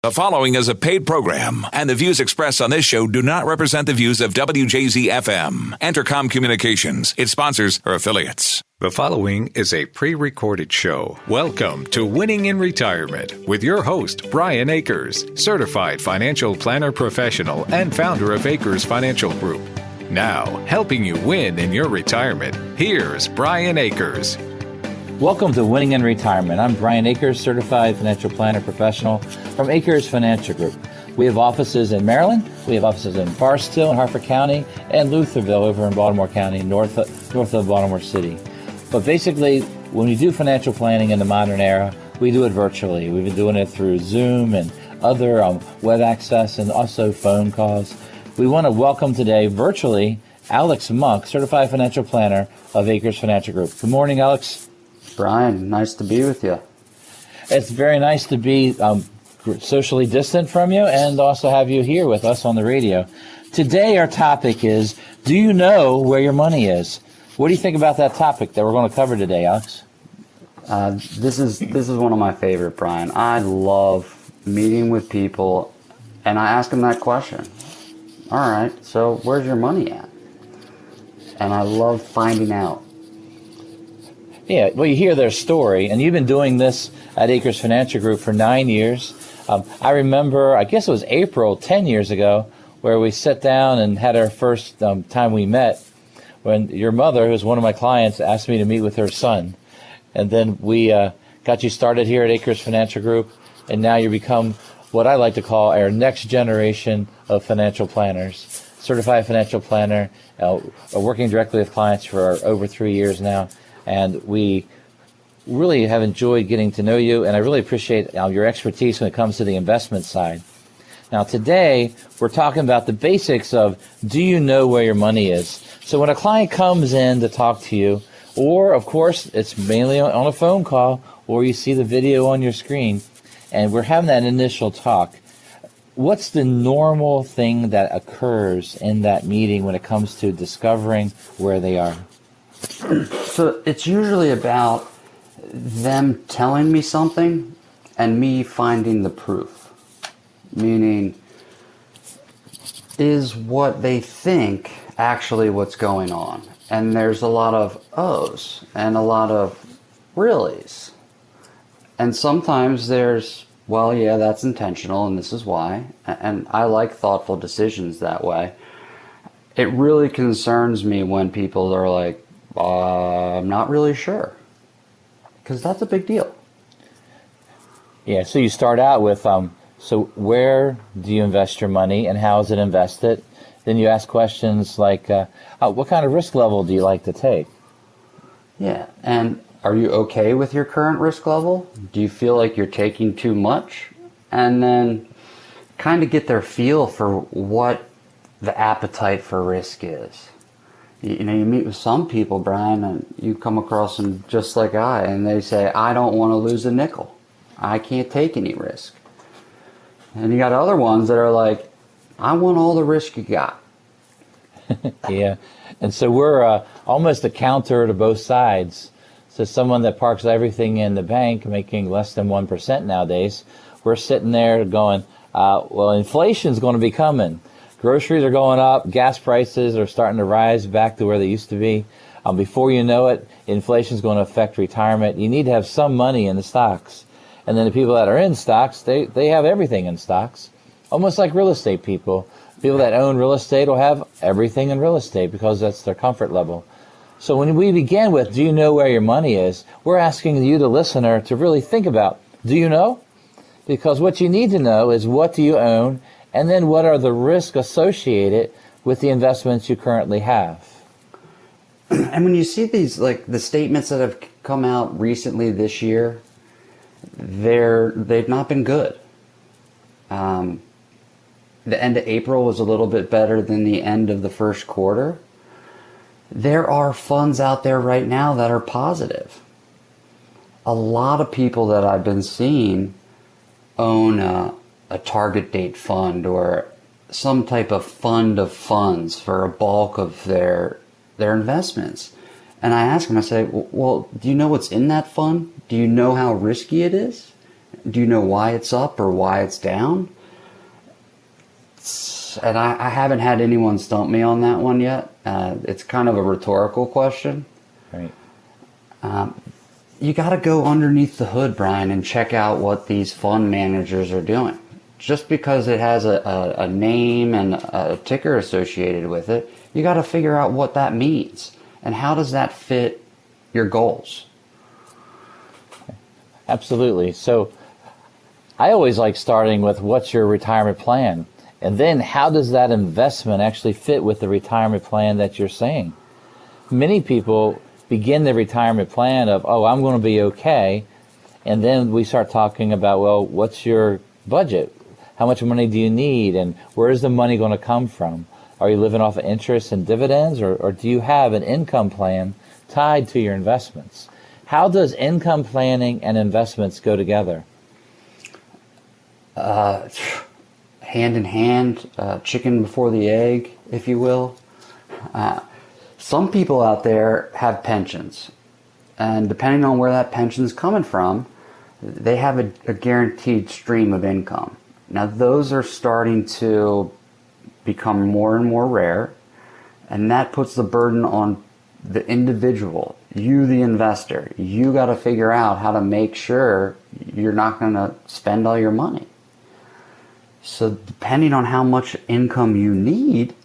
The following is a paid program, and the views expressed on this show do not represent the views of WJZ-FM, Entercom Communications, its sponsors, or affiliates. The following is a pre-recorded show. Welcome to Winning in Retirement with your host, Brian Akers, certified financial planner professional and founder of Akers Financial Group. Now, helping you win in your retirement, here's Brian Akers. Welcome to Winning in Retirement. I'm Brian Akers, certified financial planner professional from Akers Financial Group. We have offices in Maryland, we have offices in Barstow in Harford County, and Lutherville over in Baltimore County, north of Baltimore City. But basically, when we do financial planning in the modern era, we do it virtually. We've been doing it through Zoom and other web access and also phone calls. We want to welcome today virtually Alex Monk, certified financial planner of Akers Financial Group. Good morning, Alex. Brian, nice to be with you. It's very nice to be socially distant from you and also have you here with us on the radio. Today our topic is, do you know where your money is? What do you think about that topic that we're going to cover today, Alex? This is one of my favorite, Brian. I love meeting with people and I ask them that question. All right, so where's your money at? And I love finding out. Yeah, well, you hear their story, and you've been doing this at Akers Financial Group for 9 years. I remember, I guess it was April 10 years ago, where we sat down and had our first time we met, when your mother, who's one of my clients, asked me to meet with her son. And then we got you started here at Akers Financial Group, and now you become what I like to call our next generation of financial planners. Certified financial planner, working directly with clients for over 3 years now. And we really have enjoyed getting to know you, and I really appreciate your expertise when it comes to the investment side. Now today, we're talking about the basics of, do you know where your money is? So when a client comes in to talk to you, or of course, it's mainly on a phone call, or you see the video on your screen, and we're having that initial talk, what's the normal thing that occurs in that meeting when it comes to discovering where they are? So it's usually about them telling me something and me finding the proof. Meaning, is what they think actually what's going on? And there's a lot of ohs and a lot of reallys. And sometimes there's, well, yeah, that's intentional and this is why. And I like thoughtful decisions that way. It really concerns me when people are like, I'm not really sure, because that's a big deal. Yeah, so you start out with, so where do you invest your money and how is it invested? Then you ask questions like, what kind of risk level do you like to take? Yeah, and are you okay with your current risk level? Do you feel like you're taking too much? And then kind of get their feel for what the appetite for risk is. You know, you meet with some people, Brian, and you come across them just like I, and they say, I don't want to lose a nickel. I can't take any risk. And you got other ones that are like, I want all the risk you got. Yeah, and so we're almost a counter to both sides. So someone that parks everything in the bank making less than 1% nowadays, we're sitting there going, well, inflation's going to be coming. Groceries are going up. Gas prices are starting to rise back to where they used to be. Before you know it, inflation is going to affect retirement. You need to have some money in the stocks. And then the people that are in stocks, they have everything in stocks, almost like real estate people. People that own real estate will have everything in real estate because that's their comfort level. So when we begin with, do you know where your money is, we're asking you, the listener, to really think about, do you know? Because what you need to know is, what do you own? And then what are the risks associated with the investments you currently have? And when you see these, like the statements that have come out recently this year, they've not been good. The end of April was a little bit better than the end of the first quarter. There are funds out there right now that are positive. A lot of people that I've been seeing own a target date fund or some type of fund of funds for a bulk of their investments. And I ask them, I say, well, do you know what's in that fund? Do you know how risky it is? Do you know why it's up or why it's down? And I haven't had anyone stump me on that one yet. It's kind of a rhetorical question. Right. You got to go underneath the hood, Brian, and check out what these fund managers are doing. Just because it has a name and a ticker associated with it, you got to figure out what that means and how does that fit your goals. Absolutely. So I always like starting with what's your retirement plan? And then how does that investment actually fit with the retirement plan that you're saying? Many people begin their retirement plan of, oh, I'm going to be okay. And then we start talking about, well, what's your budget? How much money do you need? And where is the money going to come from? Are you living off of interest and dividends? Or do you have an income plan tied to your investments? How does income planning and investments go together? Hand in hand, chicken before the egg, if you will. Some people out there have pensions, and depending on where that pension is coming from, they have a guaranteed stream of income. Now, those are starting to become more and more rare, and that puts the burden on the individual, you, the investor. You got to figure out how to make sure you're not going to spend all your money. So depending on how much income you need,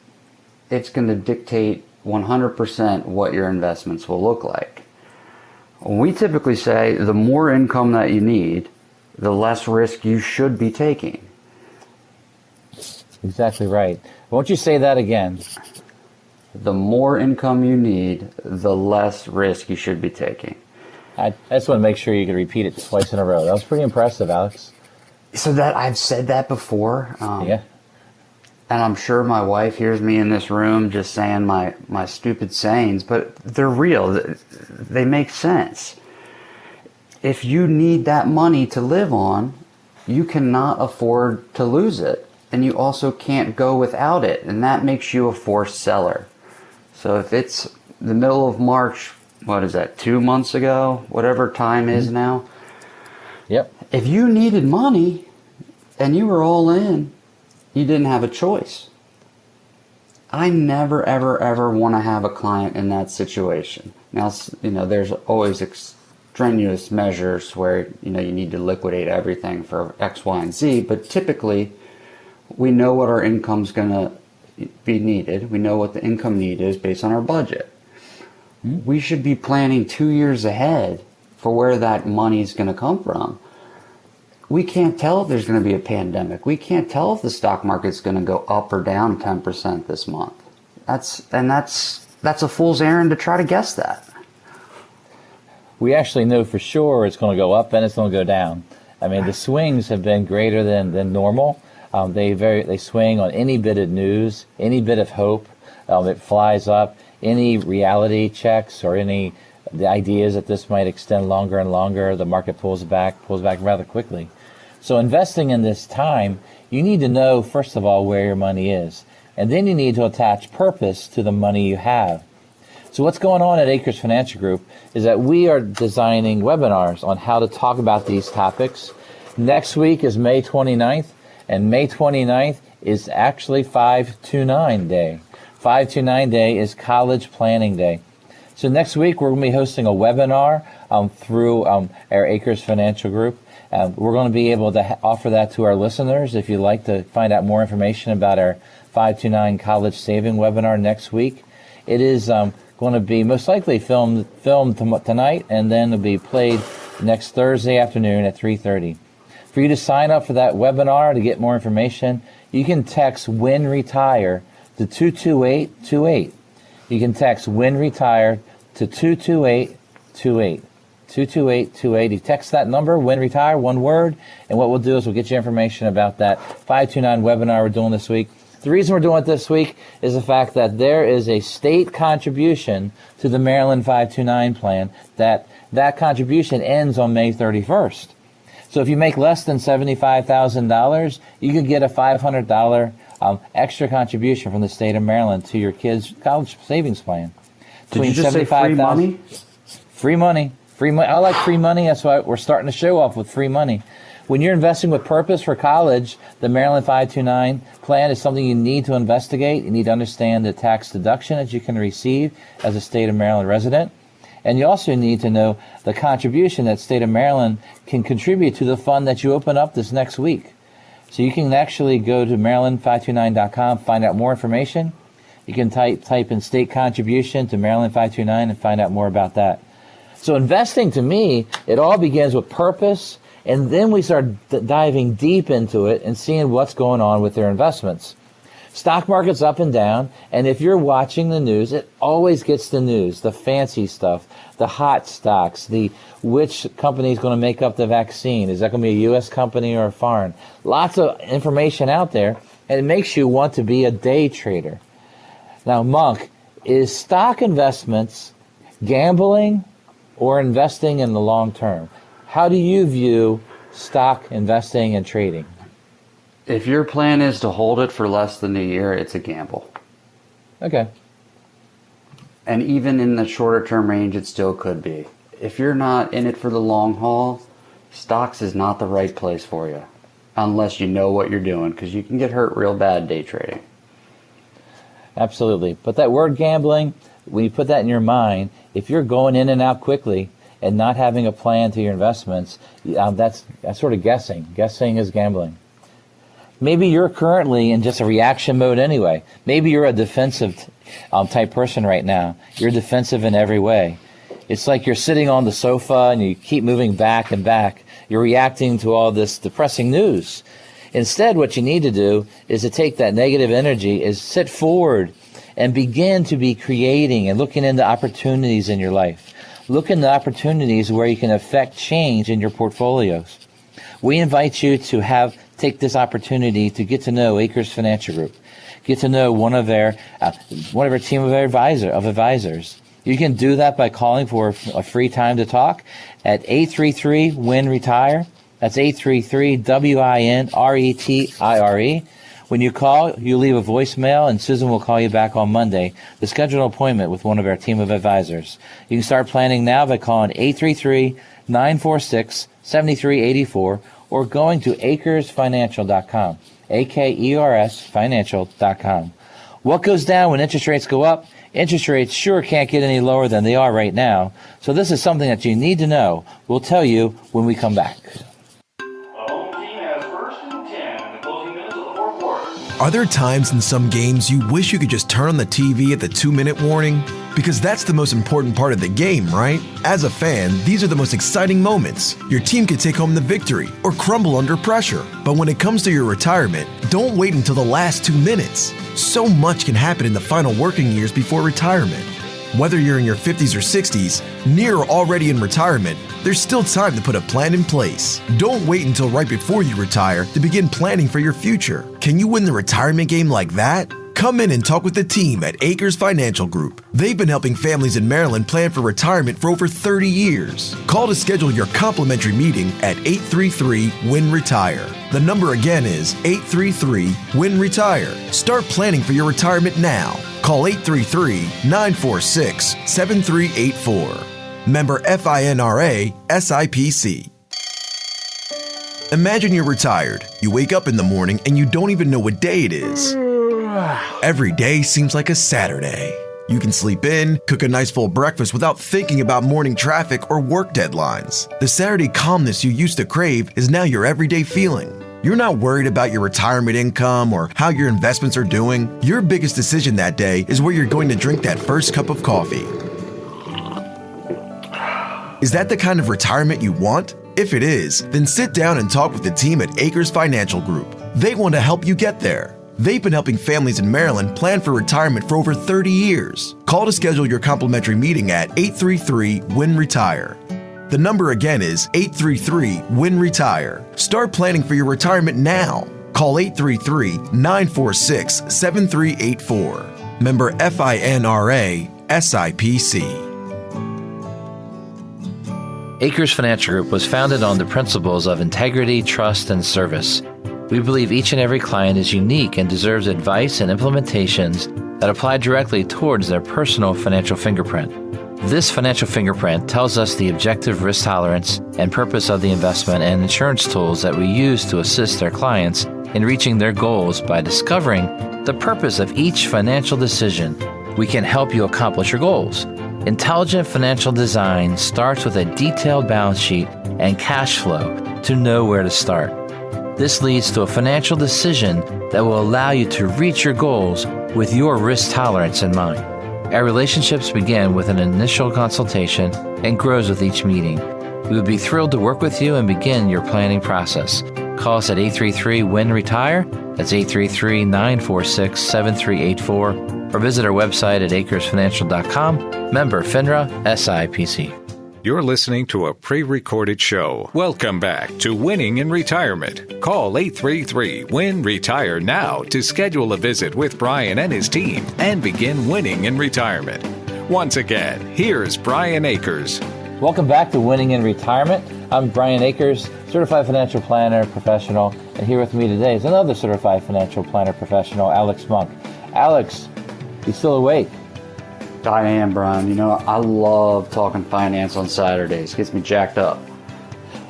it's going to dictate 100% what your investments will look like. We typically say the more income that you need, the less risk you should be taking. Exactly right. Won't you say that again? The more income you need, the less risk you should be taking. I just want to make sure you can repeat it twice in a row. That was pretty impressive, Alex. So that I've said that before. Yeah. And I'm sure my wife hears me in this room just saying my stupid sayings, but they're real. They make sense. If you need that money to live on, you cannot afford to lose it. And you also can't go without it. And that makes you a forced seller. So if it's the middle of March, what is that, 2 months ago, whatever time is now. Yep. If you needed money and you were all in, you didn't have a choice. I never, ever, ever want to have a client in that situation. Now, there's always extraneous measures where, you need to liquidate everything for X, Y, and Z, but typically we know what our income's going to be needed. We know what the income need is based on our budget. We should be planning 2 years ahead for where that money is going to come from. We can't tell if there's going to be a pandemic. We can't tell if the stock market's going to go up or down 10% this month. That's a fool's errand to try to guess that. We actually know for sure it's going to go up and it's going to go down. I mean, the swings have been greater than normal. They swing on any bit of news, any bit of hope. It flies up. Any reality checks or the ideas that this might extend longer and longer, the market pulls back rather quickly. So investing in this time, you need to know, first of all, where your money is. And then you need to attach purpose to the money you have. So what's going on at Akers Financial Group is that we are designing webinars on how to talk about these topics. Next week is May 29th, and May 29th is actually 529 Day. 529 Day is College Planning Day. So next week we're going to be hosting a webinar through our Akers Financial Group. We're going to be able to offer that to our listeners. If you'd like to find out more information about our 529 College Saving webinar next week, it is going to be most likely filmed tonight, and then it'll be played next Thursday afternoon at 3:30. For you to sign up for that webinar to get more information, you can text WIN RETIRE to 22828. You can text WIN RETIRE to 22828. 22828. You text that number, WIN RETIRE, one word, and what we'll do is we'll get you information about that 529 webinar we're doing this week. The reason we're doing it this week is the fact that there is a state contribution to the Maryland 529 plan that contribution ends on May 31st. So if you make less than $75,000, you could get a $500 extra contribution from the state of Maryland to your kids' college savings plan. Did you just say free money? Free money. Free money. I like free money. That's why we're starting the show off with free money. When you're investing with purpose for college, the Maryland 529 plan is something you need to investigate. You need to understand the tax deduction that you can receive as a state of Maryland resident. And you also need to know the contribution that state of Maryland can contribute to the fund that you open up this next week. So you can actually go to maryland529.com, find out more information. You can type in state contribution to Maryland 529 and find out more about that. So investing, to me, it all begins with purpose, and then we start diving deep into it and seeing what's going on with their investments. Stock market's up and down, and if you're watching the news, it always gets the news, the fancy stuff, the hot stocks, which company is going to make up the vaccine. Is that going to be a U.S. company or a foreign? Lots of information out there, and it makes you want to be a day trader. Now, Monk, is stock investments gambling or investing in the long term? How do you view stock investing and trading? If your plan is to hold it for less than a year, it's a gamble. Okay. And even in the shorter term range, it still could be. If you're not in it for the long haul, stocks is not the right place for you. Unless you know what you're doing, because you can get hurt real bad day trading. Absolutely. But that word gambling, when you put that in your mind, if you're going in and out quickly and not having a plan to your investments, that's sort of guessing. Guessing is gambling. Maybe you're currently in just a reaction mode anyway. Maybe you're a defensive type person right now. You're defensive in every way. It's like you're sitting on the sofa and you keep moving back and back. You're reacting to all this depressing news. Instead, what you need to do is to take that negative energy, is sit forward and begin to be creating and looking into opportunities in your life. Look into opportunities where you can affect change in your portfolios. We invite you to take this opportunity to get to know Akers Financial Group. Get to know one of our team of advisors. You can do that by calling for a free time to talk at 833-WIN-RETIRE. That's 833-WIN-RETIRE. When you call, you leave a voicemail, and Susan will call you back on Monday to schedule an appointment with one of our team of advisors. You can start planning now by calling 833-946-7384 or going to akersfinancial.com, AKERS financial.com. What goes down when interest rates go up? Interest rates sure can't get any lower than they are right now. So this is something that you need to know. We'll tell you when we come back. Are there times in some games you wish you could just turn on the TV at the 2-minute warning? Because that's the most important part of the game, right? As a fan, these are the most exciting moments. Your team could take home the victory or crumble under pressure. But when it comes to your retirement, don't wait until the last 2 minutes. So much can happen in the final working years before retirement. Whether you're in your 50s or 60s, near or already in retirement, there's still time to put a plan in place. Don't wait until right before you retire to begin planning for your future. Can you win the retirement game like that? Come in and talk with the team at Akers Financial Group. They've been helping families in Maryland plan for retirement for over 30 years. Call to schedule your complimentary meeting at 833-WIN-RETIRE. The number again is 833-WIN-RETIRE. Start planning for your retirement now. Call 833-946-7384. Member FINRA SIPC. Imagine you're retired. You wake up in the morning and you don't even know what day it is. Every day seems like a Saturday. You can sleep in, cook a nice full breakfast without thinking about morning traffic or work deadlines. The Saturday calmness you used to crave is now your everyday feeling. You're not worried about your retirement income or how your investments are doing. Your biggest decision that day is where you're going to drink that first cup of coffee. Is that the kind of retirement you want? If it is, then sit down and talk with the team at Akers Financial Group. They want to help you get there. They've been helping families in Maryland plan for retirement for over 30 years. Call to schedule your complimentary meeting at 833-WIN-RETIRE. The number again is 833-WIN-RETIRE. Start planning for your retirement now. Call 833-946-7384. Member FINRA SIPC. Akers Financial Group was founded on the principles of integrity, trust, and service. We believe each and every client is unique and deserves advice and implementations that apply directly towards their personal financial fingerprint. This financial fingerprint tells us the objective risk tolerance and purpose of the investment and insurance tools that we use to assist our clients in reaching their goals. By discovering the purpose of each financial decision, we can help you accomplish your goals. Intelligent financial design starts with a detailed balance sheet and cash flow to know where to start. This leads to a financial decision that will allow you to reach your goals with your risk tolerance in mind. Our relationships begin with an initial consultation and grows with each meeting. We would be thrilled to work with you and begin your planning process. Call us at 833-WIN-RETIRE. That's 833-946-7384. Or visit our website at akersfinancial.com. Member FINRA SIPC. You're listening to a pre-recorded show. Welcome back to Winning in Retirement. Call 833-WIN-RETIRE now to schedule a visit with Brian and his team and begin winning in retirement. Once again, here's Brian Akers. Welcome back to Winning in Retirement. I'm Brian Akers, Certified Financial Planner Professional, and here with me today is another Certified Financial Planner Professional, Alex Monk. Alex, you still awake? I am, Brian. You know, I love talking finance on Saturdays. Gets me jacked up.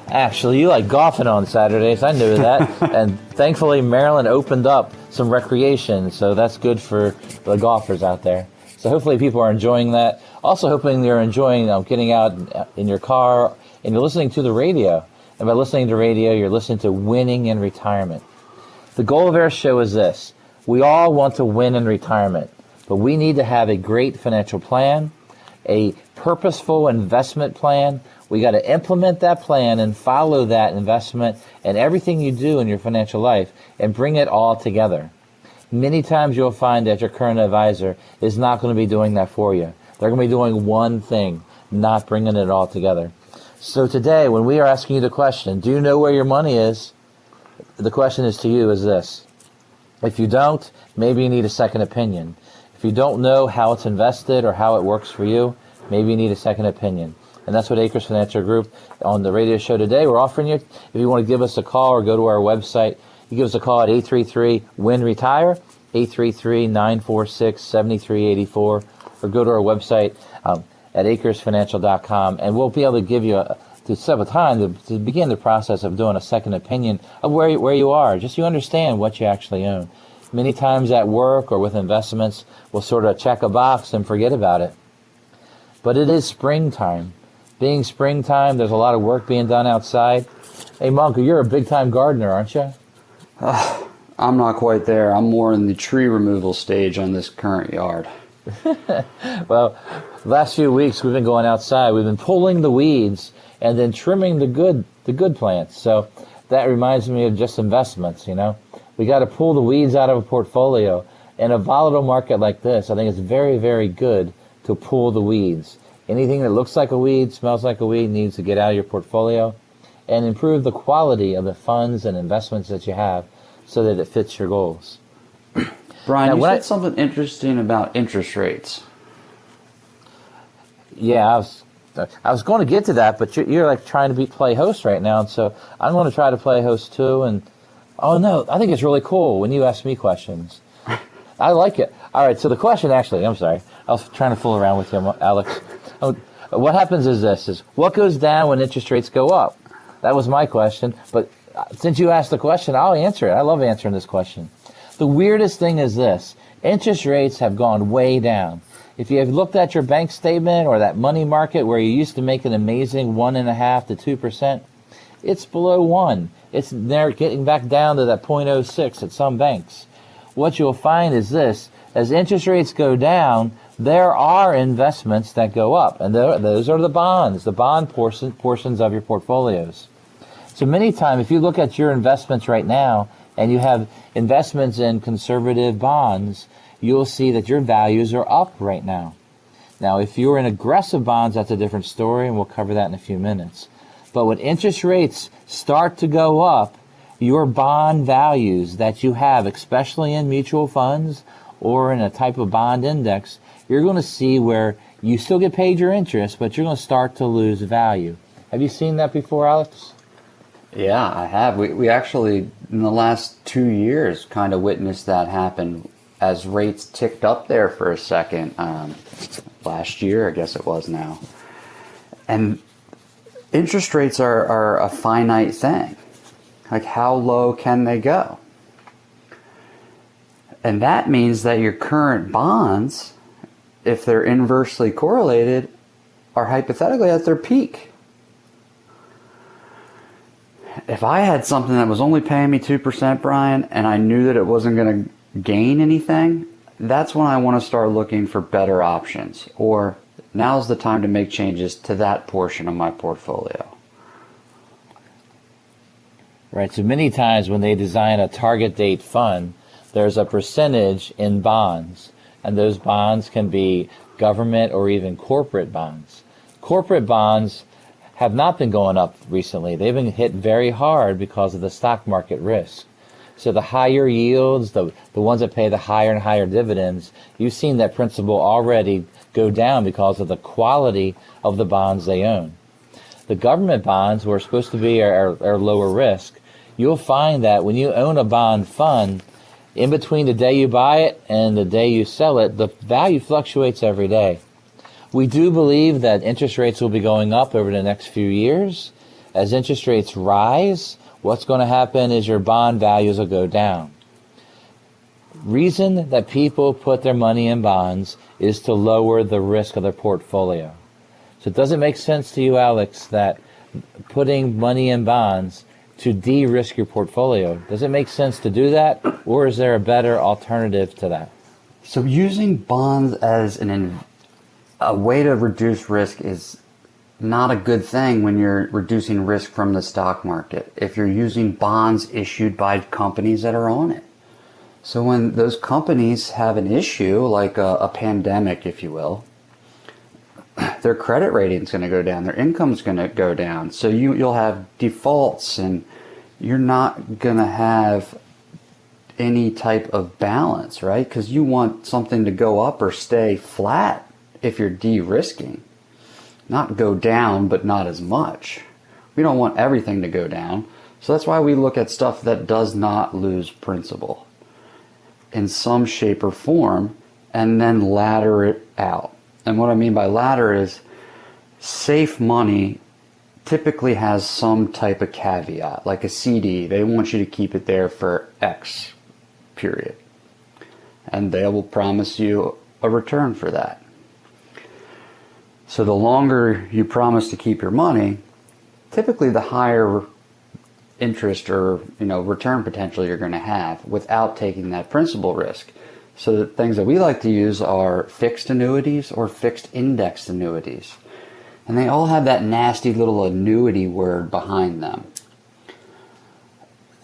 Actually, you like golfing on Saturdays. I knew that. And thankfully, Maryland opened up some recreation, so that's good for the golfers out there. So hopefully people are enjoying that. Also hoping you're enjoying getting out in your car and you're listening to the radio. And by listening to radio, you're listening to Winning in Retirement. The goal of our show is this. We all want to win in retirement. But we need to have a great financial plan, a purposeful investment plan. We got to implement that plan and follow that investment and everything you do in your financial life and bring it all together. Many times you'll find that your current advisor is not going to be doing that for you. They're going to be doing one thing, not bringing it all together. So today, when we are asking you the question, do you know where your money is? The question is to you is this. If you don't, maybe you need a second opinion. If you don't know how it's invested or how it works for you, maybe you need a second opinion. And that's what Akers Financial Group on the radio show today, we're offering you. If you want to give us a call or go to our website, you give us a call at 833-WIN-RETIRE, 833-946-7384, or go to our website at akersfinancial.com, and we'll be able to give you to set up a time to begin the process of doing a second opinion of where you are, just so you understand what you actually own. Many times at work or with investments, we'll sort of check a box and forget about it. But it is springtime. Being springtime, there's a lot of work being done outside. Hey, Monk, you're a big-time gardener, aren't you? I'm not quite there. I'm more in the tree removal stage on this current yard. Well, the last few weeks we've been going outside. We've been pulling the weeds and then trimming the good plants. So that reminds me of just investments, you know. We got to pull the weeds out of a portfolio. In a volatile market like this, I think it's very, very good to pull the weeds. Anything that looks like a weed, smells like a weed, needs to get out of your portfolio and improve the quality of the funds and investments that you have so that it fits your goals. Brian, you said something interesting about interest rates. Yeah, I was going to get to that, but you're like trying to play host right now, and so I'm going to try to play host too. And oh no, I think it's really cool when you ask me questions. I like it. All right, so the question actually, I'm sorry, I was trying to fool around with you, Alex. What happens is this, is what goes down when interest rates go up? That was my question, but since you asked the question, I'll answer it. I love answering this question. The weirdest thing is this, interest rates have gone way down. If you have looked at your bank statement or that money market where you used to make an amazing 1.5% to 2%, it's below 1. They're getting back down to that 0.06 at some banks. What you'll find is this, as interest rates go down, there are investments that go up, and those are the bonds, the bond portions of your portfolios. So many times, if you look at your investments right now, and you have investments in conservative bonds, you'll see that your values are up right now. Now, if you're in aggressive bonds, that's a different story, and we'll cover that in a few minutes. But when interest rates start to go up, your bond values that you have, especially in mutual funds or in a type of bond index, you're going to see where you still get paid your interest, but you're going to start to lose value. Have you seen that before, Alex? Yeah, I have. We actually, in the last 2 years, kind of witnessed that happen as rates ticked up there for a second. last year, I guess it was now. And interest rates are a finite thing. Like, how low can they go? And that means that your current bonds, if they're inversely correlated, are hypothetically at their peak. If I had something that was only paying me 2%, Brian, and I knew that it wasn't going to gain anything, that's when I want to start looking for better options. Or now's the time to make changes to that portion of my portfolio. Right, so many times when they design a target date fund, there's a percentage in bonds, and those bonds can be government or even corporate bonds. Corporate bonds have not been going up recently. They've been hit very hard because of the stock market risk. So the higher yields, the ones that pay the higher and higher dividends, you've seen that principal already go down because of the quality of the bonds they own. The government bonds, who are supposed to be are lower risk, you'll find that when you own a bond fund, in between the day you buy it and the day you sell it, the value fluctuates every day. We do believe that interest rates will be going up over the next few years. As interest rates rise, what's going to happen is your bond values will go down. Reason that people put their money in bonds is to lower the risk of their portfolio. So it doesn't make sense to you, Alex, that putting money in bonds to de-risk your portfolio. Does it make sense to do that, or is there a better alternative to that? So using bonds as a way to reduce risk is not a good thing when you're reducing risk from the stock market, if you're using bonds issued by companies that are on it. So when those companies have an issue, like a pandemic, if you will, their credit rating is going to go down, their income is going to go down. So you'll have defaults, and you're not going to have any type of balance, right? Because you want something to go up or stay flat if you're de-risking. Not go down, but not as much. We don't want everything to go down. So that's why we look at stuff that does not lose principal in some shape or form, and then ladder it out. And what I mean by ladder is safe money typically has some type of caveat, like a CD. They want you to keep it there for X period. And they will promise you a return for that. So the longer you promise to keep your money, typically the higher interest or return potential you're going to have without taking that principal risk. So the things that we like to use are fixed annuities or fixed indexed annuities. And they all have that nasty little annuity word behind them.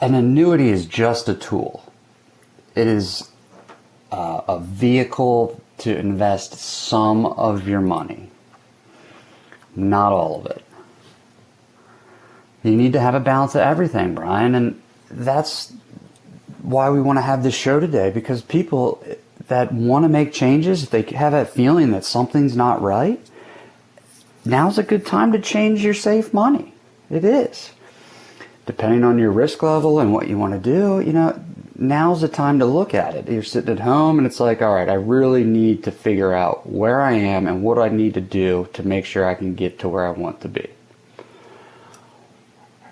An annuity is just a tool. It is a vehicle to invest some of your money, not all of it. You need to have a balance of everything, Brian, and that's why we want to have this show today, because people that want to make changes, if they have that feeling that something's not right, now's a good time to change your safe money. It is. Depending on your risk level and what you want to do, now's the time to look at it. You're sitting at home and it's like, all right, I really need to figure out where I am and what I need to do to make sure I can get to where I want to be.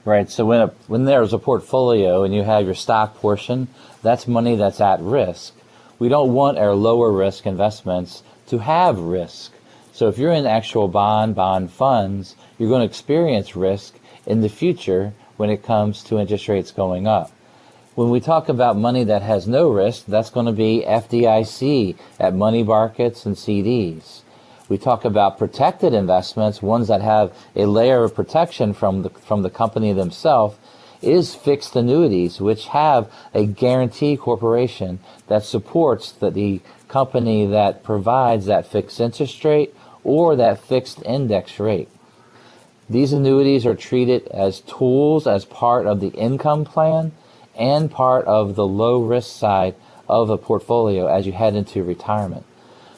Right, so when there's a portfolio and you have your stock portion, that's money that's at risk. We don't want our lower risk investments to have risk. So if you're in actual bond funds, you're going to experience risk in the future when it comes to interest rates going up. When we talk about money that has no risk, that's going to be FDIC at money markets and CDs. We talk about protected investments, ones that have a layer of protection from the company themselves, is fixed annuities, which have a guarantee corporation that supports the company that provides that fixed interest rate or that fixed index rate. These annuities are treated as tools as part of the income plan and part of the low risk side of a portfolio as you head into retirement.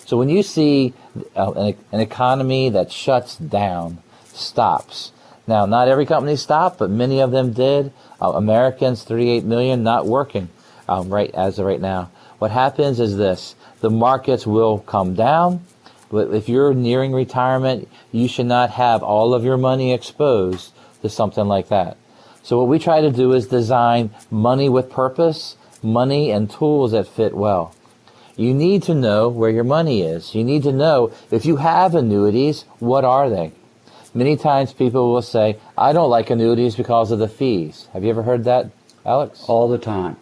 So when you see an economy that shuts down, stops. Now, not every company stopped, but many of them did. Americans, 38 million, not working right as of right now. What happens is this: the markets will come down. But if you're nearing retirement, you should not have all of your money exposed to something like that. So what we try to do is design money with purpose, money and tools that fit well. You need to know where your money is. You need to know if you have annuities, what are they? Many times people will say, I don't like annuities because of the fees. Have you ever heard that, Alex? All the time.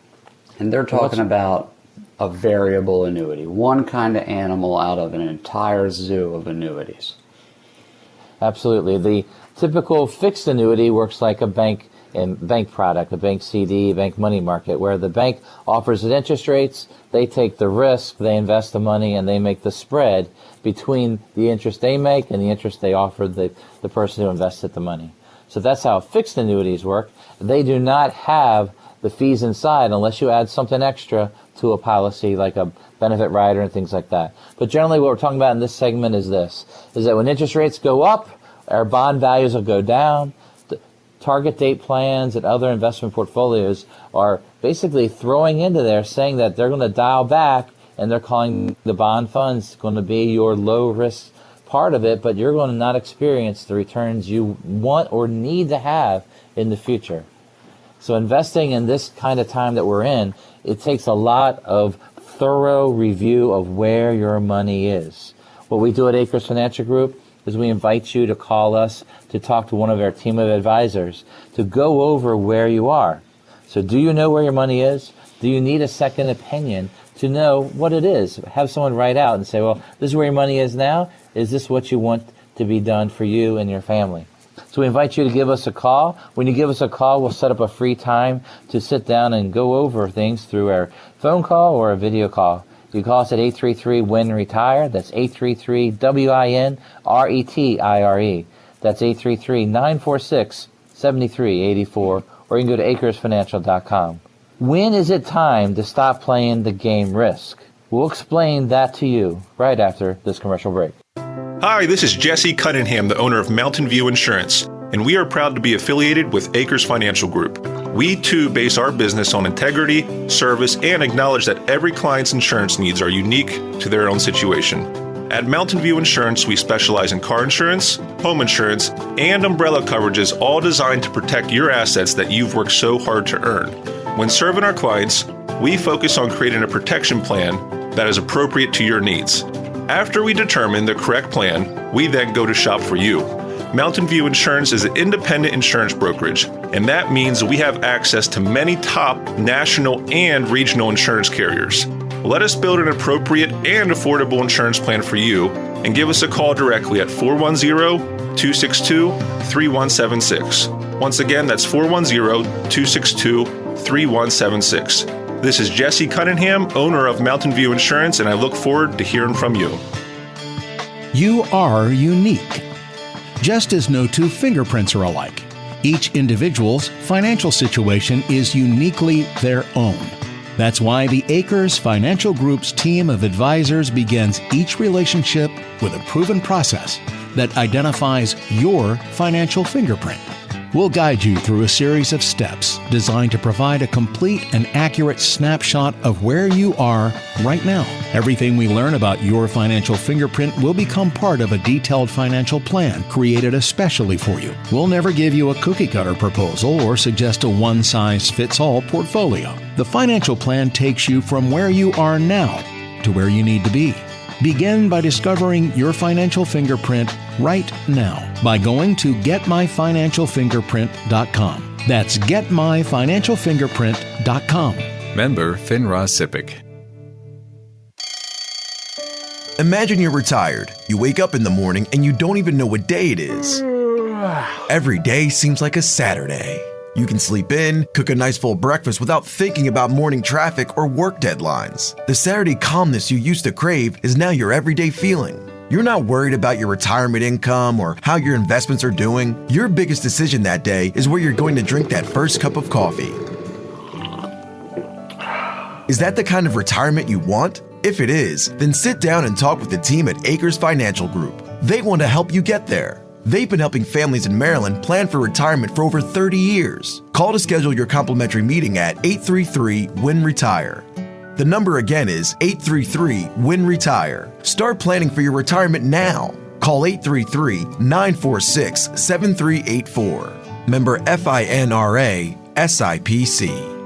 And they're talking about a variable annuity, one kind of animal out of an entire zoo of annuities. Absolutely. The typical fixed annuity works like a bank product, a bank CD, bank money market, where the bank offers the interest rates, they take the risk, they invest the money, and they make the spread between the interest they make and the interest they offer the person who invested the money. So that's how fixed annuities work. They do not have the fees inside unless you add something extra to a policy like a benefit rider and things like that. But generally what we're talking about in this segment is this, is that when interest rates go up, our bond values will go down. Target date plans and other investment portfolios are basically throwing into there saying that they're going to dial back, and they're calling the bond funds going to be your low risk part of it, but you're going to not experience the returns you want or need to have in the future. So investing in this kind of time that we're in, it takes a lot of thorough review of where your money is. What we do at Akers Financial Group is we invite you to call us to talk to one of our team of advisors to go over where you are. So do you know where your money is? Do you need a second opinion to know what it is? Have someone write out and say, well, this is where your money is now. Is this what you want to be done for you and your family? So we invite you to give us a call. When you give us a call, we'll set up a free time to sit down and go over things through our phone call or a video call. You call us at 833-WIN-RETIRE. That's 833-WIN-RETIRE. That's 833-946-7384. Or you can go to AkersFinancial.com. When is it time to stop playing the game Risk? We'll explain that to you right after this commercial break. Hi, this is Jesse Cunningham, the owner of Mountain View Insurance, and we are proud to be affiliated with Akers Financial Group. We, too, base our business on integrity, service, and acknowledge that every client's insurance needs are unique to their own situation. At Mountain View Insurance, we specialize in car insurance, home insurance, and umbrella coverages, all designed to protect your assets that you've worked so hard to earn. When serving our clients, we focus on creating a protection plan that is appropriate to your needs. After we determine the correct plan, we then go to shop for you. Mountain View Insurance is an independent insurance brokerage, and that means we have access to many top national and regional insurance carriers. Let us build an appropriate and affordable insurance plan for you, and give us a call directly at 410-262-3176. Once again, that's 410-262-3176. This is Jesse Cunningham, owner of Mountain View Insurance, and I look forward to hearing from you. You are unique. Just as no two fingerprints are alike, each individual's financial situation is uniquely their own. That's why the Akers Financial Group's team of advisors begins each relationship with a proven process that identifies your financial fingerprint. We'll guide you through a series of steps designed to provide a complete and accurate snapshot of where you are right now. Everything we learn about your financial fingerprint will become part of a detailed financial plan created especially for you. We'll never give you a cookie-cutter proposal or suggest a one-size-fits-all portfolio. The financial plan takes you from where you are now to where you need to be. Begin by discovering your financial fingerprint right now by going to getmyfinancialfingerprint.com. That's getmyfinancialfingerprint.com. Member FINRA SIPC. Imagine you're retired. You wake up in the morning and you don't even know what day it is. Every day seems like a Saturday. You can sleep in, cook a nice full breakfast without thinking about morning traffic or work deadlines. The Saturday calmness you used to crave is now your everyday feeling. You're not worried about your retirement income or how your investments are doing. Your biggest decision that day is where you're going to drink that first cup of coffee. Is that the kind of retirement you want? If it is, then sit down and talk with the team at Akers Financial Group. They want to help you get there. They've been helping families in Maryland plan for retirement for over 30 years. Call to schedule your complimentary meeting at 833-WIN-RETIRE. The number again is 833-WIN-RETIRE. Start planning for your retirement now. Call 833-946-7384. Member FINRA SIPC.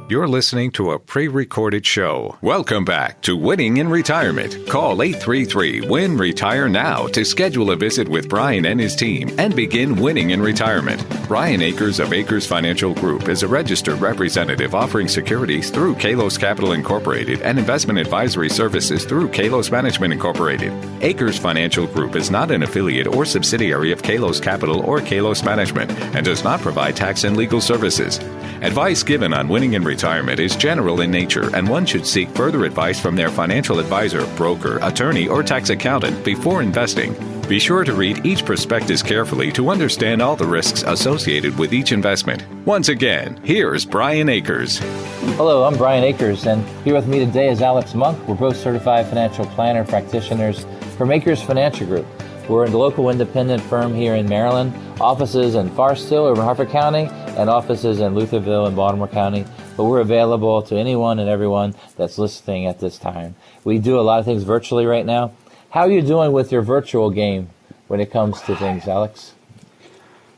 You're listening to a pre-recorded show. Welcome back to Winning in Retirement. Call 833-WIN-RETIRE now to schedule a visit with Brian and his team and begin winning in retirement. Brian Akers of Akers Financial Group is a registered representative offering securities through Kalos Capital Incorporated and investment advisory services through Kalos Management Incorporated. Akers Financial Group is not an affiliate or subsidiary of Kalos Capital or Kalos Management and does not provide tax and legal services. Advice given on winning in retirement is general in nature, and one should seek further advice from their financial advisor, broker, attorney, or tax accountant before investing. Be sure to read each prospectus carefully to understand all the risks associated with each investment. Once again, here's Brian Akers. Hello, I'm Brian Akers, and here with me today is Alex Monk. We're both certified financial planner practitioners from Akers Financial Group. We're a local independent firm here in Maryland, offices in Forest Hill over in Harford County, and offices in Lutherville and Baltimore County. But we're available to anyone and everyone that's listening at this time. We do a lot of things virtually right now. How are you doing with your virtual game when it comes to things, Alex?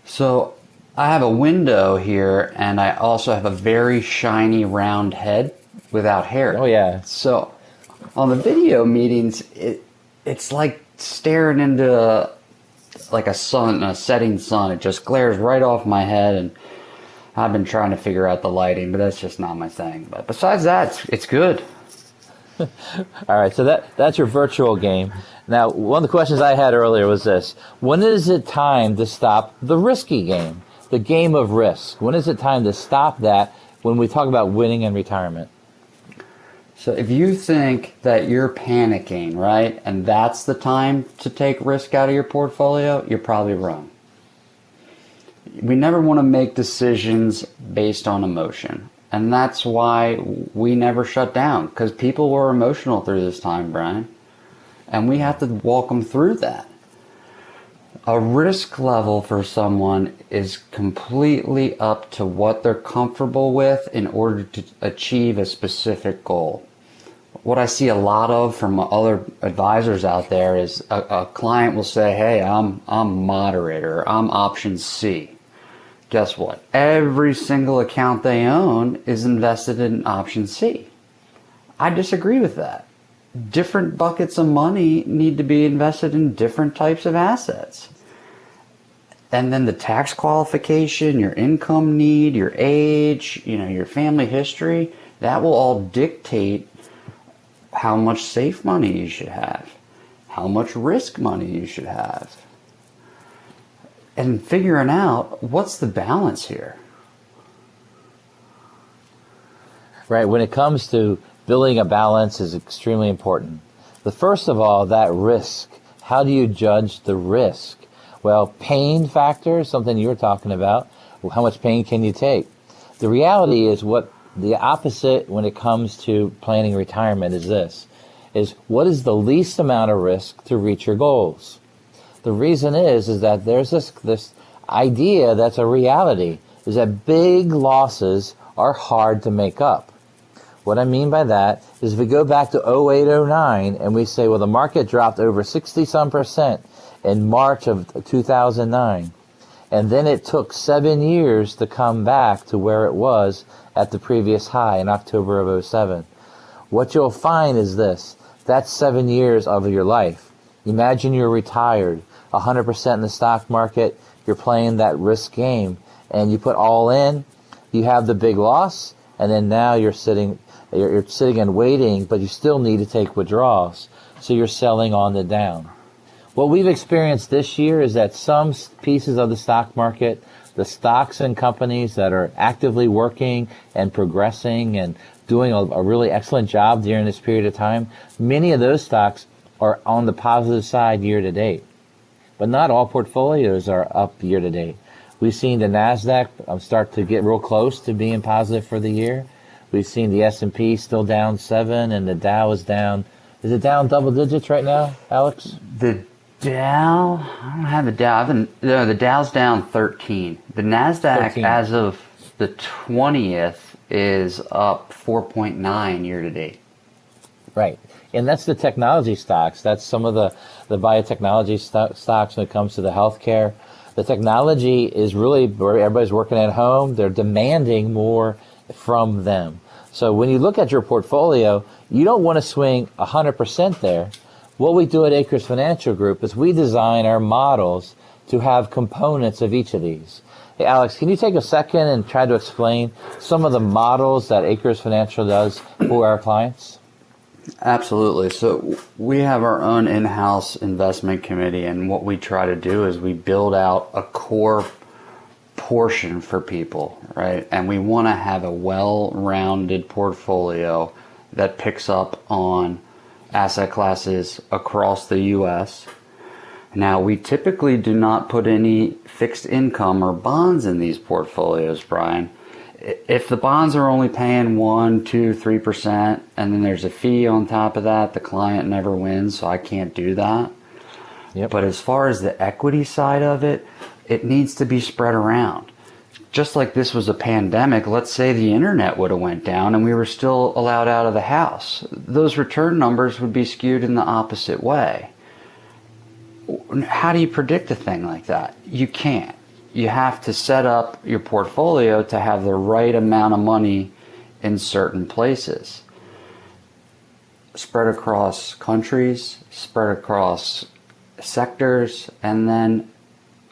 So I have a window here, and I also have a very shiny round head without hair. Oh, yeah. So on the video meetings, it's like staring into a setting sun. It just glares right off my head, and I've been trying to figure out the lighting, but that's just not my thing. But besides that, it's good. All right, so that's your virtual game. Now, one of the questions I had earlier was this. When is it time to stop the risky game, the game of risk? When is it time to stop that when we talk about winning in retirement? So if you think that you're panicking, right, and that's the time to take risk out of your portfolio, you're probably wrong. We never want to make decisions based on emotion. And that's why we never shut down, because people were emotional through this time, Brian. And we have to walk them through that. A risk level for someone is completely up to what they're comfortable with in order to achieve a specific goal. What I see a lot of from other advisors out there is a client will say, hey, I'm moderate, or I'm option C. Guess what? Every single account they own is invested in option C. I disagree with that. Different buckets of money need to be invested in different types of assets. And then the tax qualification, your income need, your age, your family history, that will all dictate how much safe money you should have, how much risk money you should have. And figuring out what's the balance here. Right, when it comes to building a balance is extremely important. The first of all, that risk. How do you judge the risk? Well, pain factor, something you were talking about. Well, how much pain can you take? The reality is what the opposite when it comes to planning retirement is this, is what is the least amount of risk to reach your goals? The reason is that there's this idea that's a reality, is that big losses are hard to make up. What I mean by that is if we go back to 08-09 and we say, well, the market dropped over 60-some% in March of 2009, and then it took 7 years to come back to where it was at the previous high in October of 07. What you'll find is this, that's 7 years of your life. Imagine you're retired, 100% in the stock market, you're playing that risk game, and you put all in, you have the big loss, and then now you're sitting and waiting, but you still need to take withdrawals. So you're selling on the down. What we've experienced this year is that some pieces of the stock market, the stocks and companies that are actively working and progressing and doing a really excellent job during this period of time, many of those stocks are on the positive side year to date. But not all portfolios are up year to date. We've seen the NASDAQ start to get real close to being positive for the year. We've seen the S&P still down 7, and the Dow is down. Is it down double digits right now, Alex? The Dow, I don't have the Dow. The Dow's down 13. The NASDAQ, 13. as of the 20th, is up 4.9 year to date. Right. And that's the technology stocks. That's some of the biotechnology stocks when it comes to the healthcare. The technology is really where everybody's working at home. They're demanding more from them. So when you look at your portfolio, you don't want to swing 100% there. What we do at Akers Financial Group is we design our models to have components of each of these. Hey, Alex, can you take a second and try to explain some of the models that Akers Financial does for our clients? Absolutely. So we have our own in-house investment committee, and what we try to do is we build out a core portion for people, right? And we want to have a well-rounded portfolio that picks up on asset classes across the U.S. Now, we typically do not put any fixed income or bonds in these portfolios, Brian. If the bonds are only paying 1%, 2%, 3%, and then there's a fee on top of that, the client never wins, so I can't do that. Yep. But as far as the equity side of it, it needs to be spread around. Just like this was a pandemic, let's say the internet would have went down and we were still allowed out of the house. Those return numbers would be skewed in the opposite way. How do you predict a thing like that? You can't. You have to set up your portfolio to have the right amount of money in certain places. Spread across countries, spread across sectors, and then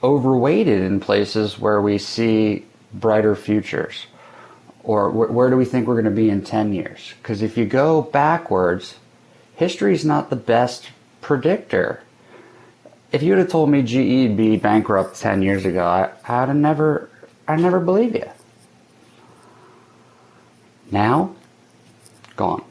overweighted in places where we see brighter futures. Or where do we think we're going to be in 10 years? Because if you go backwards, history is not the best predictor. If you would have told me GE'd be bankrupt 10 years ago, I'd never believe you. Now, gone.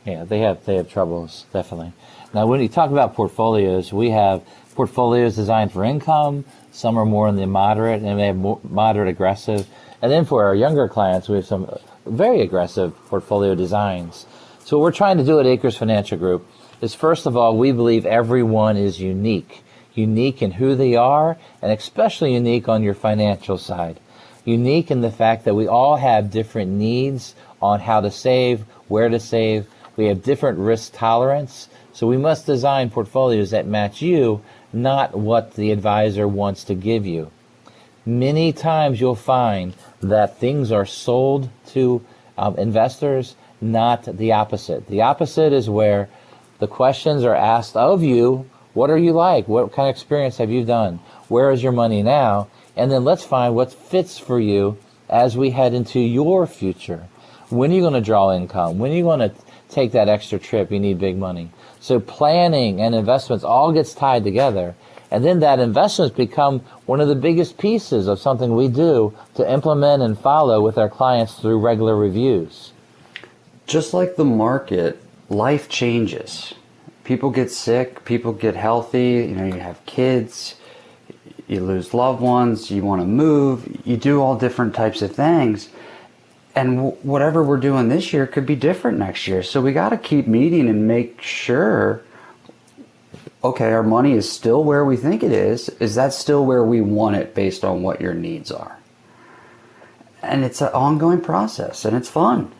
Yeah, they have troubles, definitely. Now, when you talk about portfolios, we have portfolios designed for income. Some are more in the moderate, and they have more moderate aggressive. And then for our younger clients, we have some very aggressive portfolio designs. So what we're trying to do at Akers Financial Group is, first of all, we believe everyone is unique in who they are, and especially unique on your financial side. Unique in the fact that we all have different needs on how to save, where to save. We have different risk tolerance. So we must design portfolios that match you, not what the advisor wants to give you. Many times you'll find that things are sold to investors, not the opposite. The opposite is where the questions are asked of you. What are you like? What kind of experience have you done? Where is your money now? And then let's find what fits for you as we head into your future. When are you going to draw income? When are you going to take that extra trip? You need big money. So planning and investments all gets tied together. And then that investments become one of the biggest pieces of something we do to implement and follow with our clients through regular reviews. Just like the market, life changes. People get sick, people get healthy, you have kids, you lose loved ones, you want to move, you do all different types of things. And whatever we're doing this year could be different next year. So we got to keep meeting and make sure, okay, our money is still where we think it is. Is that still where we want it based on what your needs are? And it's an ongoing process, and it's fun.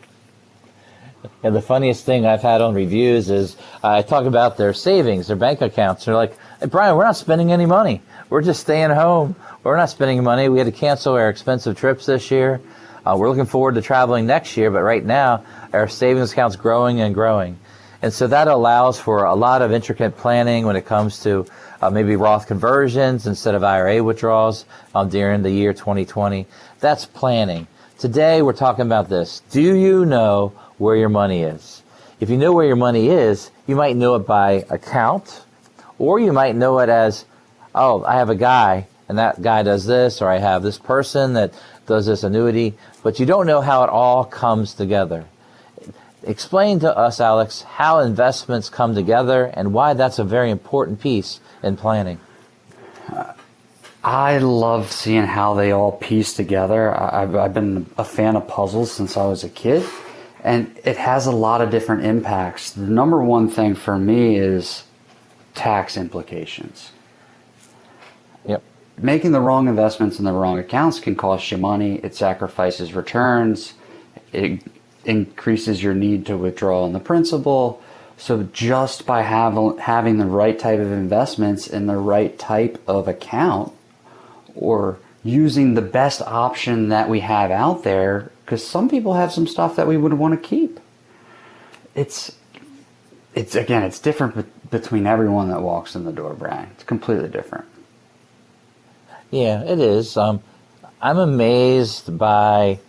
And the funniest thing I've had on reviews is I talk about their savings, their bank accounts. They're like, hey, Brian, we're not spending any money. We're just staying home. We're not spending money. We had to cancel our expensive trips this year. We're looking forward to traveling next year, but right now our savings account's growing and growing. And so that allows for a lot of intricate planning when it comes to maybe Roth conversions instead of IRA withdrawals during the year 2020. That's planning. Today we're talking about this. Do you know where your money is? If you know where your money is, you might know it by account, or you might know it as, oh, I have a guy and that guy does this, or I have this person that does this annuity, but you don't know how it all comes together. Explain to us, Alex, how investments come together and why that's a very important piece in planning. I love seeing how they all piece together. I've been a fan of puzzles since I was a kid, and it has a lot of different impacts. The number one thing for me is tax implications. Yep. making the wrong investments in the wrong accounts can cost you money. It sacrifices returns. It increases your need to withdraw on the principal. So just by having the right type of investments in the right type of account, or using the best option that we have out there, because some people have some stuff that we would want to keep. It's different between everyone that walks in the door, Brian. It's completely different. Yeah, it is. I'm amazed by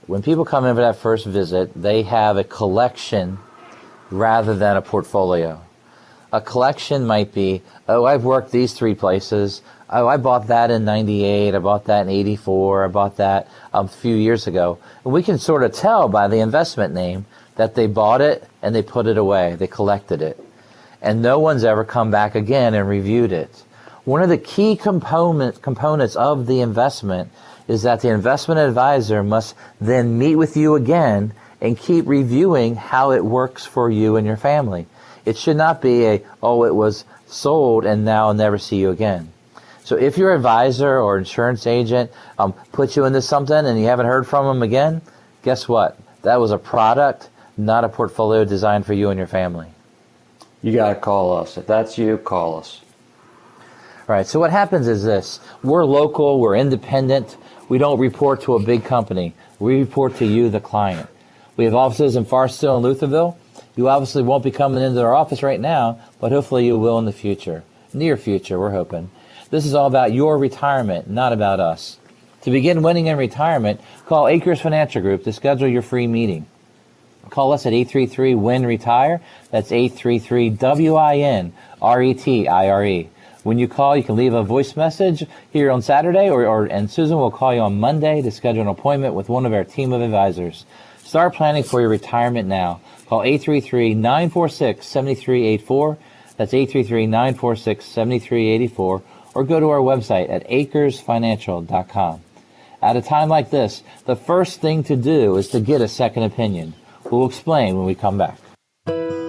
when people come in for that first visit, they have a collection rather than a portfolio. A collection might be, oh, I've worked these 3 places. Oh, I bought that in 98. I bought that in 84. I bought that a few years ago. And we can sort of tell by the investment name that they bought it and they put it away. They collected it. And no one's ever come back again and reviewed it. One of the key components of the investment is that the investment advisor must then meet with you again and keep reviewing how it works for you and your family. It should not be it was sold and now I'll never see you again. So if your advisor or insurance agent puts you into something and you haven't heard from them again, guess what? That was a product, not a portfolio designed for you and your family. You got to call us. If that's you, call us. All right, so what happens is this. We're local, we're independent. We don't report to a big company. We report to you, the client. We have offices in Forest-Hill and Lutherville. You obviously won't be coming into our office right now, but hopefully you will in the future. Near future, we're hoping. This is all about your retirement, not about us. To begin winning in retirement, call Akers Financial Group to schedule your free meeting. Call us at 833-WIN-RETIRE. That's 833-WIN-RETIRE. When you call, you can leave a voice message here on Saturday, and Susan will call you on Monday to schedule an appointment with one of our team of advisors. Start planning for your retirement now. Call 833-946-7384. That's 833-946-7384. Or go to our website at akersfinancial.com. At a time like this, the first thing to do is to get a second opinion. We'll explain when we come back.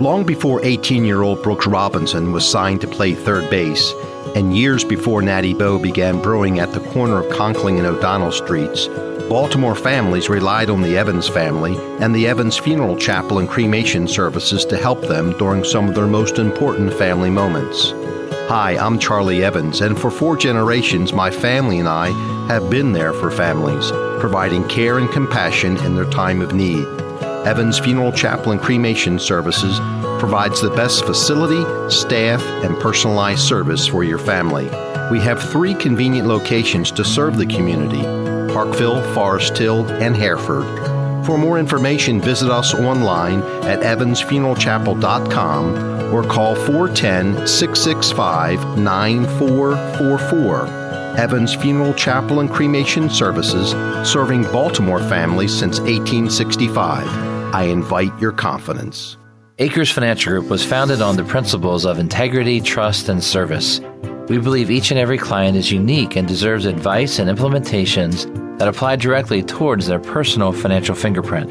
Long before 18-year-old Brooks Robinson was signed to play third base, and years before Natty Boh began brewing at the corner of Conkling and O'Donnell Streets, Baltimore families relied on the Evans family and the Evans Funeral Chapel and Cremation Services to help them during some of their most important family moments. Hi, I'm Charlie Evans, and for 4 generations, my family and I have been there for families, providing care and compassion in their time of need. Evans Funeral Chapel and Cremation Services provides the best facility, staff, and personalized service for your family. We have 3 convenient locations to serve the community: Parkville, Forest Hill, and Hereford. For more information, visit us online at evansfuneralchapel.com or call 410-665-9444. Evans Funeral Chapel and Cremation Services, serving Baltimore families since 1865. I invite your confidence. Akers Financial Group was founded on the principles of integrity, trust, and service. We believe each and every client is unique and deserves advice and implementations that apply directly towards their personal financial fingerprint.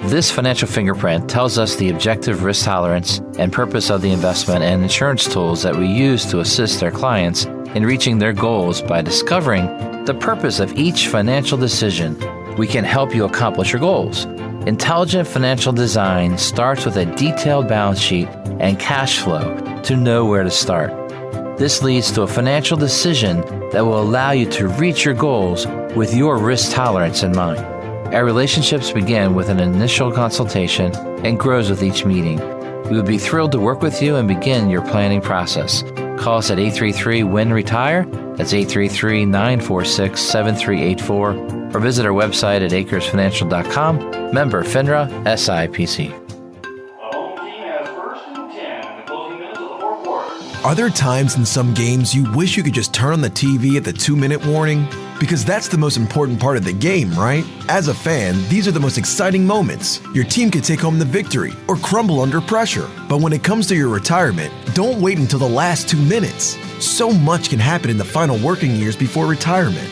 This financial fingerprint tells us the objective risk tolerance and purpose of the investment and insurance tools that we use to assist our clients in reaching their goals. By discovering the purpose of each financial decision, we can help you accomplish your goals. Intelligent financial design starts with a detailed balance sheet and cash flow to know where to start. This leads to a financial decision that will allow you to reach your goals with your risk tolerance in mind. Our relationships begin with an initial consultation and grows with each meeting. We would be thrilled to work with you and begin your planning process. Call us at 833-WIN-RETIRE. That's 833-946-7384. Or visit our website at akersfinancial.com. Member FINRA SIPC. Are there times in some games you wish you could just turn on the TV at the 2-minute warning? Because that's the most important part of the game, right? As a fan, these are the most exciting moments. Your team could take home the victory or crumble under pressure. But when it comes to your retirement, don't wait until the last 2 minutes. So much can happen in the final working years before retirement.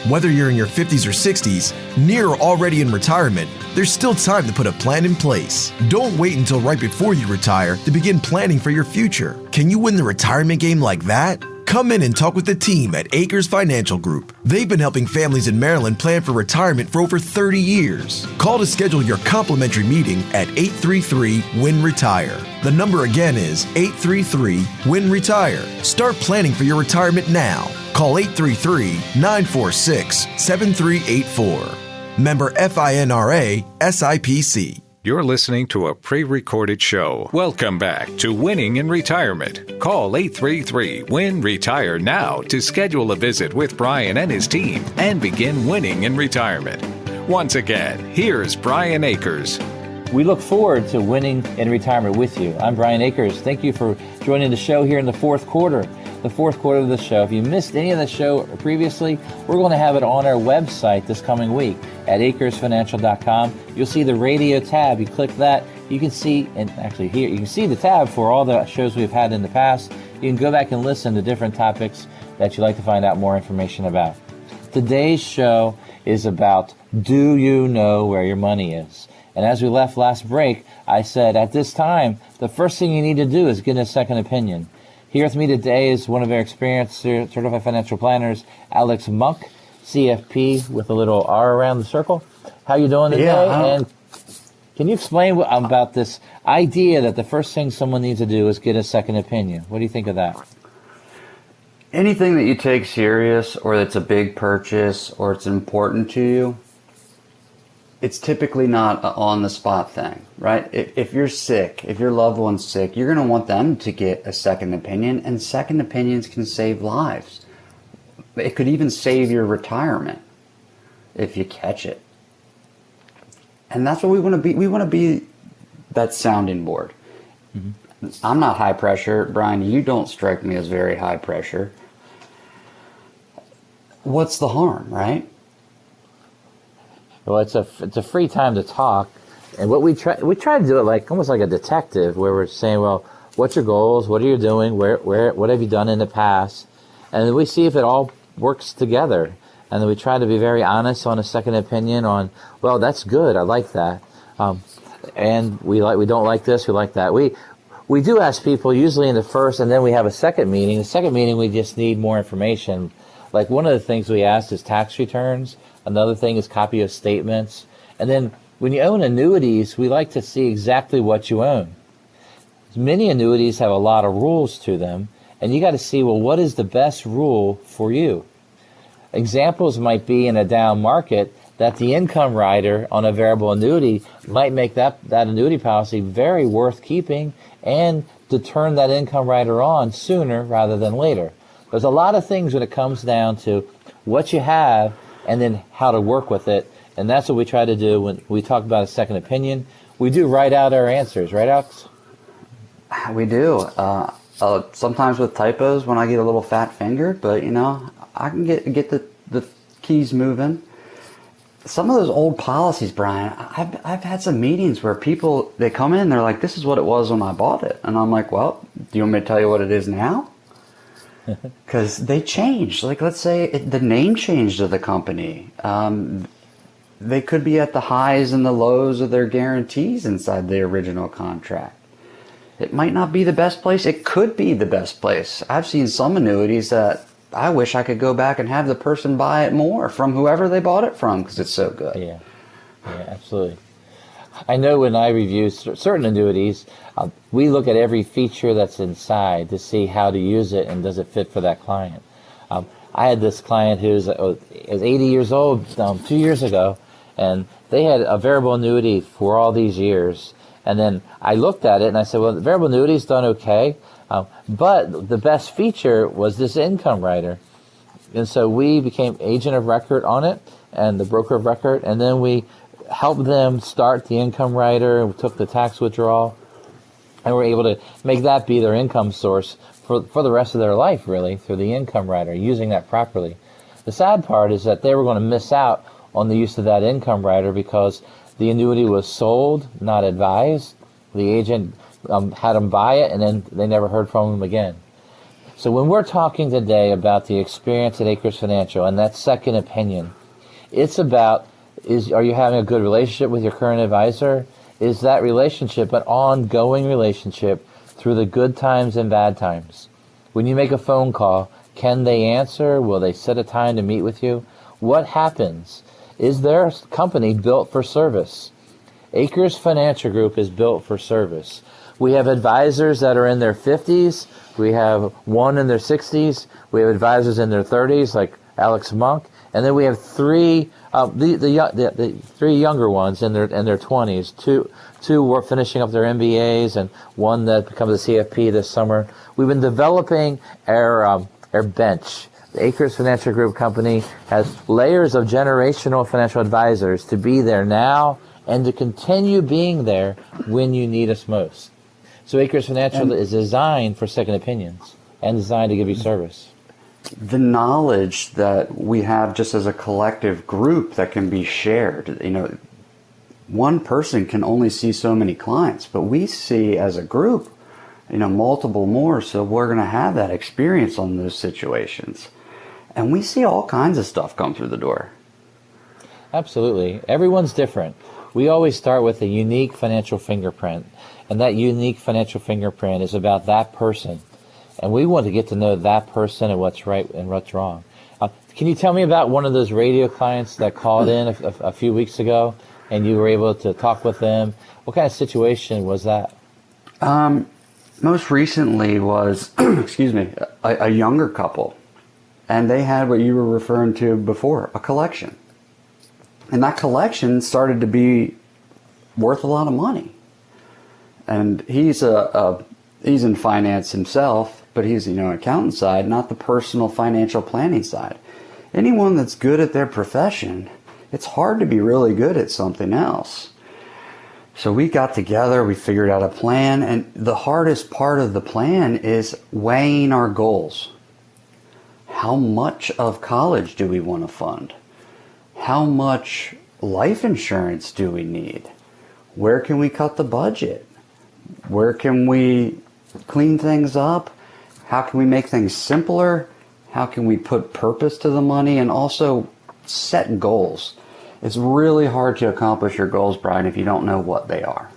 Whether you're in your 50s or 60s, near or already in retirement, there's still time to put a plan in place. Don't wait until right before you retire to begin planning for your future. Can you win the retirement game like that? Come in and talk with the team at Akers Financial Group. They've been helping families in Maryland plan for retirement for over 30 years. Call to schedule your complimentary meeting at 833-WIN-RETIRE. The number again is 833-WIN-RETIRE. Start planning for your retirement now. Call 833-946-7384. Member FINRA SIPC. You're listening to a pre-recorded show. Welcome back to Winning in Retirement. Call 833-WIN-RETIRE now to schedule a visit with Brian and his team and begin winning in retirement. Once again, here's Brian Akers. We look forward to winning in retirement with you. I'm Brian Akers. Thank you for joining the show here in the fourth quarter. The fourth quarter of the show. If you missed any of the show previously, we're going to have it on our website this coming week at akersfinancial.com. You'll see the radio tab. You click that, you can see, and actually here, you can see the tab for all the shows we've had in the past. You can go back and listen to different topics that you'd like to find out more information about. Today's show is about, do you know where your money is? And as we left last break, I said at this time, the first thing you need to do is get a second opinion. Here with me today is one of our experienced certified financial planners, Alex Monk, CFP with a little R around the circle. How you doing today? And can you explain about this idea that the first thing someone needs to do is get a second opinion? What do you think of that? Anything that you take serious, or that's a big purchase, or it's important to you, it's typically not an on-the-spot thing, right? If you're sick, if your loved one's sick, you're going to want them to get a second opinion, and second opinions can save lives. It could even save your retirement if you catch it. And that's what we want to be. We want to be that sounding board. Mm-hmm. I'm not high pressure. Brian, you don't strike me as very high pressure. What's the harm, right? Well, it's a free time to talk, and what we try to do it like almost like a detective, where we're saying, well, what's your goals? What are you doing? What have you done in the past? And then we see if it all works together, and then we try to be very honest on a second opinion on, well, that's good, I like that, and we don't like this, we like that. We do ask people usually in the first, and then we have a second meeting. The second meeting, we just need more information. Like one of the things we asked is tax returns. Another thing is copy of statements. And then when you own annuities, we like to see exactly what you own. Many annuities have a lot of rules to them, and you got to see, well, what is the best rule for you? Examples might be in a down market that the income rider on a variable annuity might make that annuity policy very worth keeping and to turn that income rider on sooner rather than later. There's a lot of things when it comes down to what you have and then how to work with it. And that's what we try to do when we talk about a second opinion. We do write out our answers, right, Alex? We do. Sometimes with typos when I get a little fat fingered, but, I can get the keys moving. Some of those old policies, Brian, I've had some meetings where people, they come in, they're like, this is what it was when I bought it. And I'm like, well, do you want me to tell you what it is now? Because they changed. Like, let's say the name changed of the company. They could be at the highs and the lows of their guarantees inside the original contract. It might not be the best place. It could be the best place. I've seen some annuities that I wish I could go back and have the person buy it more from whoever they bought it from because it's so good. Yeah, absolutely. I know when I review certain annuities, we look at every feature that's inside to see how to use it and does it fit for that client. I had this client who's 80 years old 2 years ago, and they had a variable annuity for all these years. And then I looked at it and I said, well, the variable annuity's done okay, but the best feature was this income rider. And so we became agent of record on it and the broker of record, and then we helped them start the income rider, and we took the tax withdrawal, and we're able to make that be their income source for the rest of their life, really, through the income rider, using that properly. The sad part is that they were going to miss out on the use of that income rider because the annuity was sold, not advised. The agent had them buy it, and then they never heard from them again. So when we're talking today about the experience at Akers Financial and that second opinion, it's about, are you having a good relationship with your current advisor? Is that relationship an ongoing relationship through the good times and bad times? When you make a phone call, can they answer? Will they set a time to meet with you? What happens? Is their company built for service? Akers Financial Group is built for service. We have advisors that are in their 50s. We have one in their 60s. We have advisors in their 30s, like Alex Monk, and then we have three the three younger ones in their 20s. Two were finishing up their MBAs, and one that becomes a CFP this summer. We've been developing our bench. The Akers Financial Group company has layers of generational financial advisors to be there now and to continue being there when you need us most. So Akers Financial is designed for second opinions and designed to give you service. The knowledge that we have just as a collective group that can be shared, one person can only see so many clients, but we see as a group, multiple more, so we're going to have that experience on those situations. And we see all kinds of stuff come through the door. Absolutely. Everyone's different. We always start with a unique financial fingerprint, and that unique financial fingerprint is about that person. And we want to get to know that person and what's right and what's wrong. Can you tell me about one of those radio clients that called in a few weeks ago, and you were able to talk with them? What kind of situation was that? Most recently was, a younger couple. And they had what you were referring to before, a collection. And that collection started to be worth a lot of money. And he's in finance himself, but he's, accountant side, not the personal financial planning side. Anyone that's good at their profession, it's hard to be really good at something else. So we got together, we figured out a plan, and the hardest part of the plan is weighing our goals. How much of college do we want to fund? How much life insurance do we need? Where can we cut the budget? Where can we clean things up? How can we make things simpler? How can we put purpose to the money and also set goals? It's really hard to accomplish your goals, Brian, if you don't know what they are.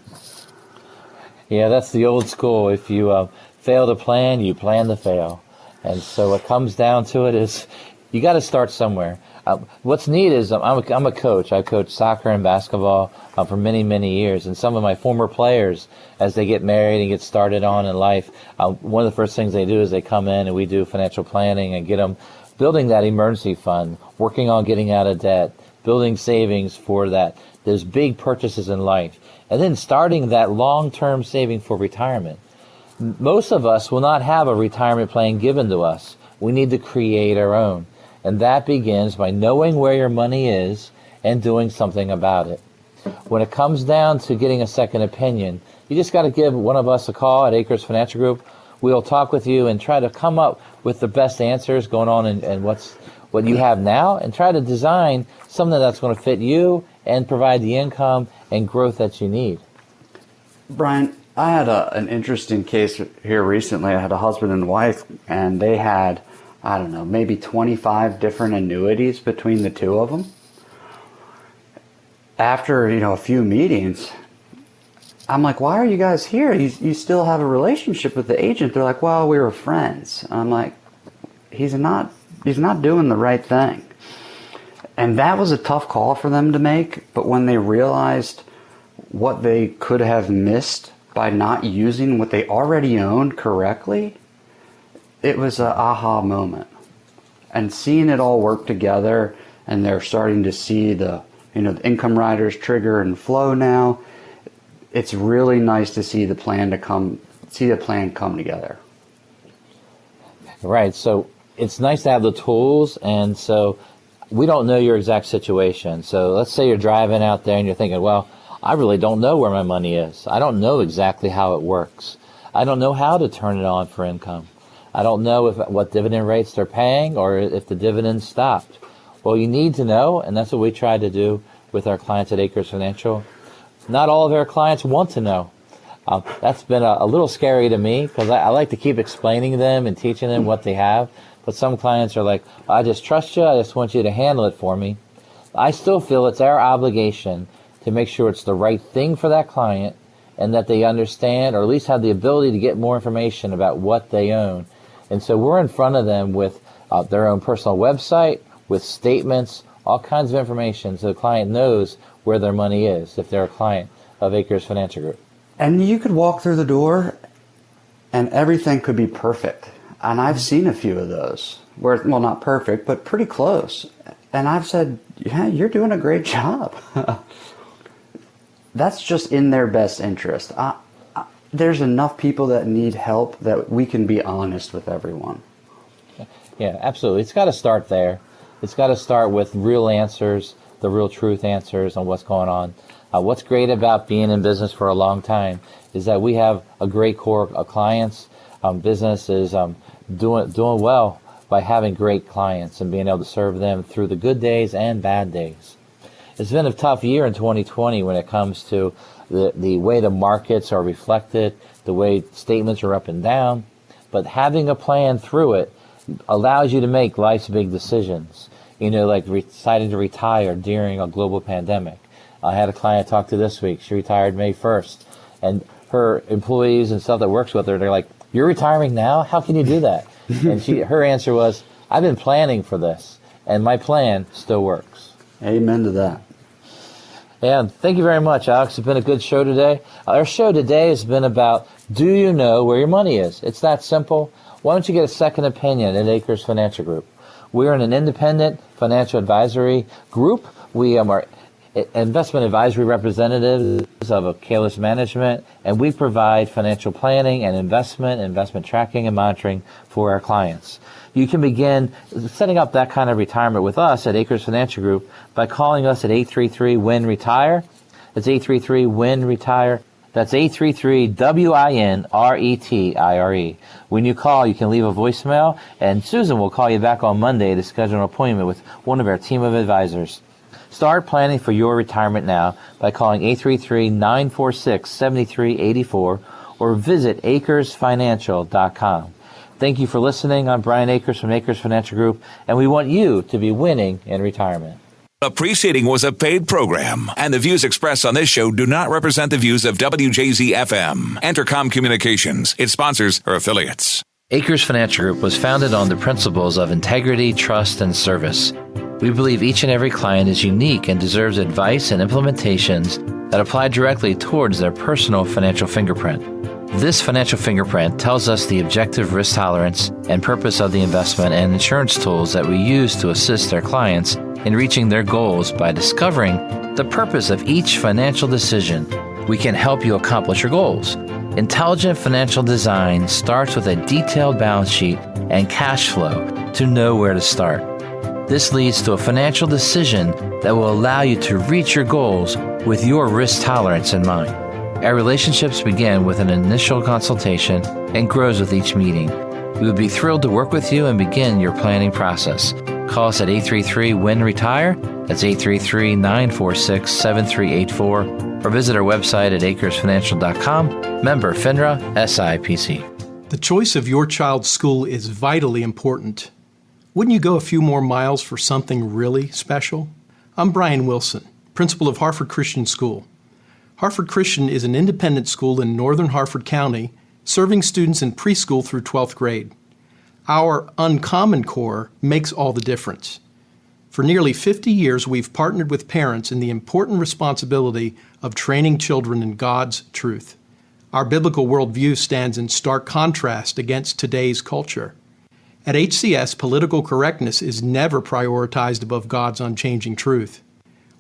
Yeah, that's the old school. If you fail to plan, you plan to fail. And so what comes down to it is you got to start somewhere. What's neat is I'm a coach. I coached soccer and basketball for many, many years. And some of my former players, as they get married and get started on in life, one of the first things they do is they come in and we do financial planning and get them building that emergency fund, working on getting out of debt, building savings for those big purchases in life, and then starting that long-term saving for retirement. Most of us will not have a retirement plan given to us. We need to create our own. And that begins by knowing where your money is and doing something about it. When it comes down to getting a second opinion, you just got to give one of us a call at Akers Financial Group. We'll talk with you and try to come up with the best answers going on and what you have now, and try to design something that's going to fit you and provide the income and growth that you need. Brian, I had an interesting case here recently. I had a husband and wife, and they had, maybe 25 different annuities between the two of them. After, a few meetings, I'm like, why are you guys here? You still have a relationship with the agent. They're like, well, we were friends. I'm like, he's not doing the right thing. And that was a tough call for them to make. But when they realized what they could have missed by not using what they already owned correctly, it was an aha moment. And seeing it all work together, and they're starting to see the income riders trigger and flow now, it's really nice to see the plan come together. Right. So it's nice to have the tools, and so we don't know your exact situation. So let's say you're driving out there and you're thinking, well, I really don't know where my money is. I don't know exactly how it works. I don't know how to turn it on for income. I don't know what dividend rates they're paying or if the dividends stopped. Well, you need to know, and that's what we try to do with our clients at Akers Financial. Not all of our clients want to know. That's been a little scary to me because I like to keep explaining to them and teaching them what they have. But some clients are like, I just trust you. I just want you to handle it for me. I still feel it's our obligation to make sure it's the right thing for that client and that they understand or at least have the ability to get more information about what they own. And so we're in front of them with their own personal website, with statements, all kinds of information so the client knows where their money is if they're a client of Akers Financial Group. And you could walk through the door and everything could be perfect. And I've seen a few of those where, well, not perfect, but pretty close. And I've said, yeah, you're doing a great job. That's just in their best interest. There's enough people that need help that we can be honest with everyone. Yeah, absolutely. It's got to start there. It's got to start with real answers, the real truth answers on what's going on. What's great about being in business for a long time is that we have a great core of clients. Business is doing well by having great clients and being able to serve them through the good days and bad days. It's been a tough year in 2020 when it comes to the way the markets are reflected, the way statements are up and down. But having a plan through it allows you to make life's big decisions. You know, like deciding to retire during a global pandemic. I had a client talk to this week. She retired May 1st. And her employees and stuff that works with her, they're like, "You're retiring now? How can you do that?" And her answer was, "I've been planning for this, and my plan still works." Amen to that. And thank you very much, Alex. It's been a good show today. Our show today has been about, do you know where your money is? It's that simple. Why don't you get a second opinion at Akers Financial Group? We're an independent financial advisory group. We are investment advisory representatives of Akers Management, and we provide financial planning and investment tracking and monitoring for our clients. You can begin setting up that kind of retirement with us at Akers Financial Group by calling us at 833-WIN-RETIRE. That's 833-WIN-RETIRE. That's 833-WINRETIRE. When you call, you can leave a voicemail, and Susan will call you back on Monday to schedule an appointment with one of our team of advisors. Start planning for your retirement now by calling 833-946-7384 or visit AkersFinancial.com. Thank you for listening. I'm Brian Akers from Akers Financial Group, and we want you to be winning in retirement. The preceding was a paid program, and the views expressed on this show do not represent the views of WJZ-FM, Entercom Communications, its sponsors, or affiliates. Akers Financial Group was founded on the principles of integrity, trust, and service. We believe each and every client is unique and deserves advice and implementations that apply directly towards their personal financial fingerprint. This financial fingerprint tells us the objective risk tolerance and purpose of the investment and insurance tools that we use to assist our clients in reaching their goals. By discovering the purpose of each financial decision, we can help you accomplish your goals. Intelligent financial design starts with a detailed balance sheet and cash flow to know where to start. This leads to a financial decision that will allow you to reach your goals with your risk tolerance in mind. Our relationships begin with an initial consultation and grows with each meeting. We would be thrilled to work with you and begin your planning process. Call us at 833-WIN-RETIRE. That's 833-946-7384. Or visit our website at AkersFinancial.com. Member FINRA SIPC. The choice of your child's school is vitally important. Wouldn't you go a few more miles for something really special? I'm Brian Wilson, principal of Harford Christian School. Harford Christian is an independent school in northern Harford County, serving students in preschool through 12th grade. Our Uncommon Core makes all the difference. For nearly 50 years, we've partnered with parents in the important responsibility of training children in God's truth. Our biblical worldview stands in stark contrast against today's culture. At HCS, political correctness is never prioritized above God's unchanging truth.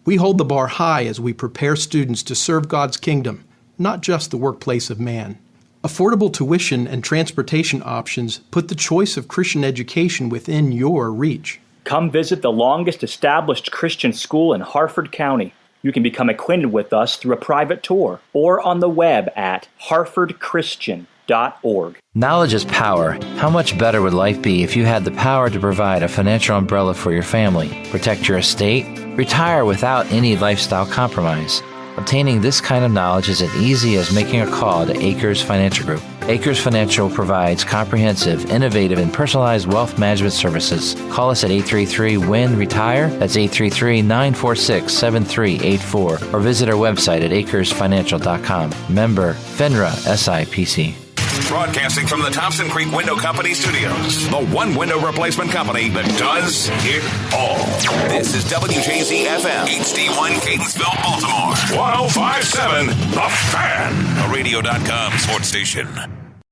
We hold the bar high as we prepare students to serve God's kingdom, not just the workplace of man. Affordable tuition and transportation options put the choice of Christian education within your reach. Come visit the longest established Christian school in Harford County. You can become acquainted with us through a private tour or on the web at harfordchristian.org. Knowledge is power. How much better would life be if you had the power to provide a financial umbrella for your family, protect your estate, retire without any lifestyle compromise? Obtaining this kind of knowledge is as easy as making a call to Akers Financial Group. Akers Financial provides comprehensive, innovative, and personalized wealth management services. Call us at 833-WIN-RETIRE. That's 833-946-7384. Or visit our website at AkersFinancial.com. Member FINRA SIPC. Broadcasting from the Thompson Creek Window Company studios, the one window replacement company that does it all. This is WJZ-FM, HD1 Catonsville, Baltimore. 105.7, The Fan, a radio.com sports station.